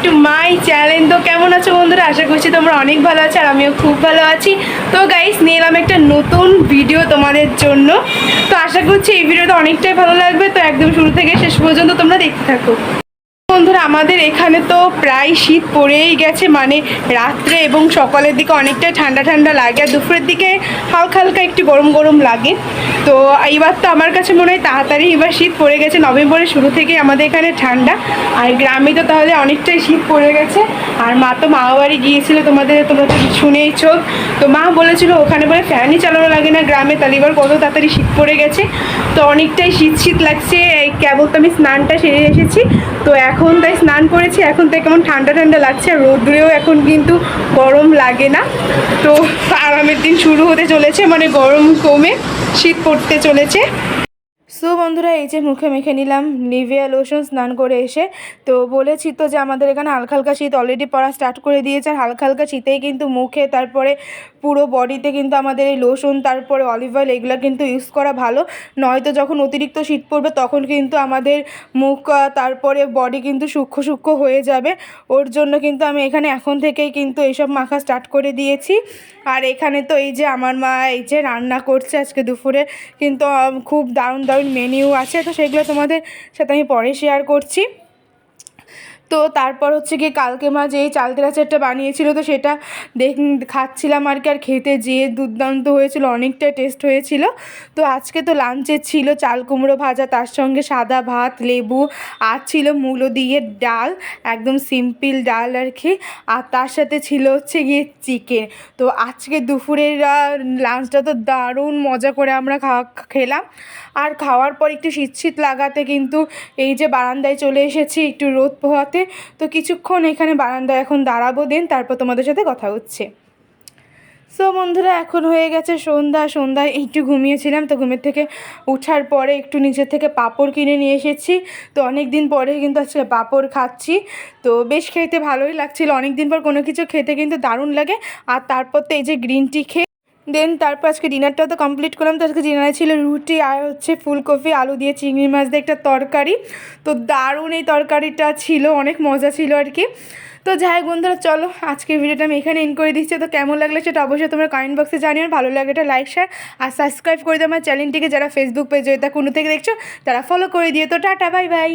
To my channel. তো কেমন আছো বন্ধুরা? আশা করছি তোমরা অনেক ভালো আছো আর আমিও খুব ভালো আছি। তো গাইস, নিয়ে এলাম একটা নতুন ভিডিও তোমাদের জন্য। তো আশা করছি এই ভিডিওটা অনেকটাই ভালো লাগবে। তো একদম শুরু থেকে শেষ পর্যন্ত তোমরা দেখতে থাকো। বন্ধুরা, আমাদের এখানে তো প্রায় শীত পড়েই গেছে, মানে রাত্রে এবং সকালের দিকে অনেকটাই ঠান্ডা ঠান্ডা লাগে আর দুপুরের দিকে হালকা হালকা একটু গরম গরম লাগে। তো এইবার তো আমার কাছে মনে হয় তাড়াতাড়ি এবার শীত পড়ে গেছে। নভেম্বরের শুরু থেকে আমাদের এখানে ঠান্ডা, আর গ্রামে তো তাহলে অনেকটাই শীত পড়ে গেছে। আর মা তো মামা বাড়ি গিয়েছিল, তোমরা তো শুনেইছো। তো মা বলেছিল ওখানে বলে ফ্যানই চালানো লাগে না গ্রামে, তাহলে এবার কত তাড়াতাড়ি শীত পড়ে গেছে। তো অনেকটাই শীত শীত লাগছে। কেবল তো আমি স্নানটা সেরে এসেছি, তো এখন তাই স্নান করেছি। এখন তো কেমন ঠান্ডা ঠান্ডা লাগছে, আর রোদ্রেও এখন কিন্তু গরম লাগে না। তো আরামের দিন শুরু হতে চলেছে, মানে গরম কমে শীত পড়তে চলেছে। সো বন্ধুরা, এই যে মুখে মেখে নিলাম নিভিয়া লোশন স্নান করে এসে। তো বলেছি তো যে আমাদের এখানে হালকা হালকা শীত অলরেডি পড়া স্টার্ট করে দিয়েছে, আর হালকা হালকা শীতেই কিন্তু মুখে তারপরে পুরো বডিতে কিন্তু আমাদের এই লোশন তারপরে অলিভ অয়েল এগুলো কিন্তু ইউজ করা ভালো। নয়তো যখন অতিরিক্ত শীত পড়বে তখন কিন্তু আমাদের মুখ তারপরে বডি কিন্তু সূক্ষ্ম সূক্ষ্ম হয়ে যাবে। ওর জন্য কিন্তু আমি এখানে এখন থেকেই কিন্তু এইসব মাখা স্টার্ট করে দিয়েছি। আর এখানে তো এই যে আমার মা এই যে রান্না করছে আজকে দুপুরে, কিন্তু খুব দারুণ দারুণ মেনিউ আছে। তো সেগুলো তোমাদের সাথে আমি পরে শেয়ার করছি। তো তারপর হচ্ছে কি, কালকে মা যেই চাল তেরা চাটটা বানিয়েছিল, তো সেটা খাচ্ছিলাম আর কি। আর খেতে যেয়ে দুর্দান্ত হয়েছিল, অনেকটাই টেস্ট হয়েছিল। তো আজকে তো লাঞ্চে ছিল চাল কুমড়ো ভাজা, তার সঙ্গে সাদা ভাত, লেবু, আর ছিল মূলো দিয়ে ডাল, একদম সিম্পল ডাল আর কি। আর তার সাথে ছিল হচ্ছে গিয়ে চিকেন। তো আজকে দুপুরের লাঞ্চটা তো দারুণ মজা করে আমরা খেলাম। আর খাওয়ার পর একটু শীত শীত লাগাতে কিন্তু এই যে বারান্দায় চলে এসেছি একটু রোদ পোহাতে। তো কিছুক্ষণ এখানে বারান্দায় এখন দাঁড়াবো, দেন তারপর তোমাদের সাথে কথা হচ্ছে। সো বন্ধুরা, এখন হয়ে গেছে সন্ধ্যা। সন্ধ্যায় একটু ঘুমিয়েছিলাম, তো ঘুমের থেকে উঠার পরে একটু নিচের থেকে পাঁপড় কিনে নিয়ে এসেছি। তো অনেক দিন পরে কিন্তু আজকে পাঁপড় খাচ্ছি। তো বেশ খেতে ভালোই লাগছিল, অনেক দিন পর কোনো কিছু খেতে কিন্তু দারুণ লাগে। আর তারপর তো এই যে গ্রিন টি খেয়ে দেন তারপর আজকে ডিনারটাও তো কমপ্লিট করলাম। তো আজকে ডিনারে ছিল রুটি আর হচ্ছে ফুলকপি আলু দিয়ে চিংড়ি মাছ দিয়ে একটা তরকারি। তো দারুণ এই তরকারিটা ছিল, অনেক মজা ছিল আর কি। তো যাই হোক বন্ধুরা, চলো আজকের ভিডিওটা আমি এখানে এন্ড করে দিচ্ছি। তো কেমন লাগলে সেটা অবশ্যই তোমরা কমেন্ট বক্সে জানিও। ভালো লাগে এটা লাইক শেয়ার আর সাবস্ক্রাইব করে দিও আমার চ্যানেলটিকে। যারা ফেসবুক পেজে তা কোনো থেকে দেখছো তারা ফলো করে দিও। তো টাটা, বাই বাই।